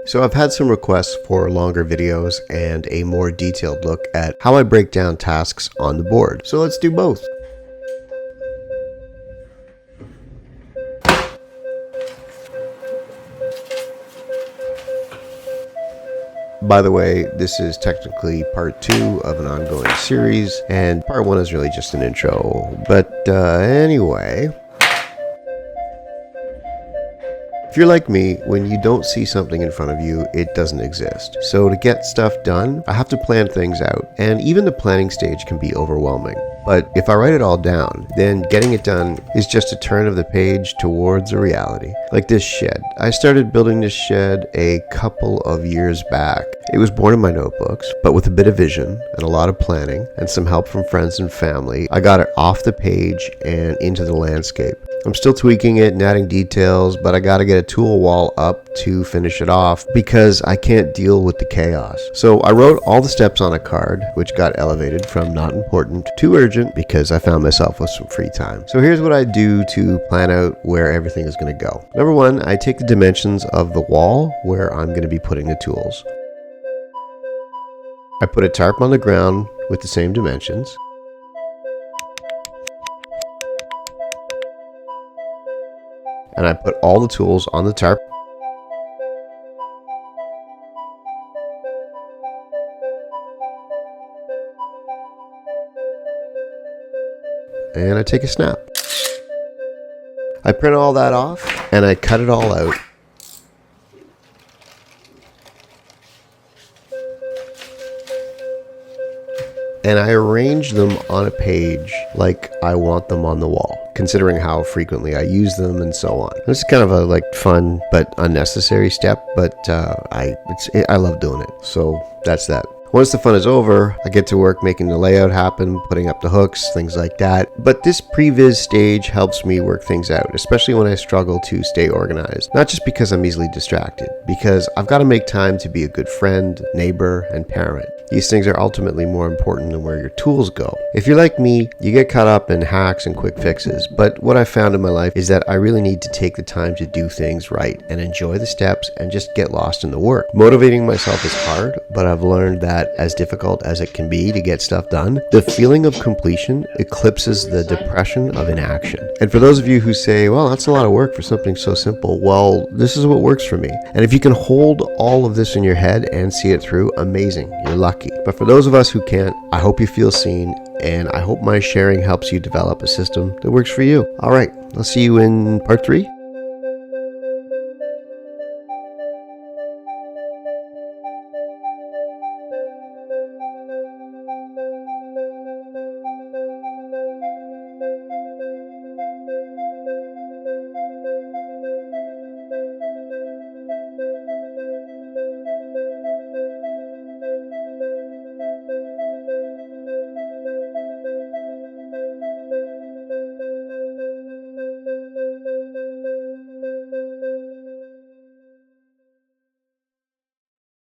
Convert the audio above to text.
So I've had some requests for longer videos and a more detailed look at how I break down tasks on the board. So let's do both. By the way, this is technically part 2 of an ongoing series, and part 1 is really just an intro. But anyway, if you're like me, when you don't see something in front of you, it doesn't exist. So to get stuff done, I have to plan things out, and even the planning stage can be overwhelming. But if I write it all down, then getting it done is just a turn of the page towards a reality. Like this shed. I started building this shed a couple of years back. It was born in my notebooks, but with a bit of vision and a lot of planning and some help from friends and family, I got it off the page and into the landscape. I'm still tweaking it and adding details, but I gotta get a tool wall up to finish it off because I can't deal with the chaos. So I wrote all the steps on a card, which got elevated from not important to urgent because I found myself with some free time. So here's what I do to plan out where everything is gonna go. Number 1, I take the dimensions of the wall where I'm gonna be putting the tools. I put a tarp on the ground with the same dimensions. And I put all the tools on the tarp. And I take a snap. I print all that off and I cut it all out. And I arrange them on a page like I want them on the wall, considering how frequently I use them and so on. This is kind of a fun but unnecessary step, but I love doing it. So that's that. Once the fun is over, I get to work making the layout happen, putting up the hooks, things like that. But this previs stage helps me work things out, especially when I struggle to stay organized. Not just because I'm easily distracted, because I've got to make time to be a good friend, neighbor, and parent. These things are ultimately more important than where your tools go. If you're like me, you get caught up in hacks and quick fixes, but what I've found in my life is that I really need to take the time to do things right and enjoy the steps and just get lost in the work. Motivating myself is hard, but I've learned that as difficult as it can be to get stuff done, the feeling of completion eclipses the depression of inaction. And for those of you who say, well, that's a lot of work for something so simple, well, this is what works for me. And if you can hold all of this in your head and see it through, amazing, you're lucky. But for those of us who can't, I hope you feel seen, and I hope my sharing helps you develop a system that works for you. All right, I'll see you in part 3.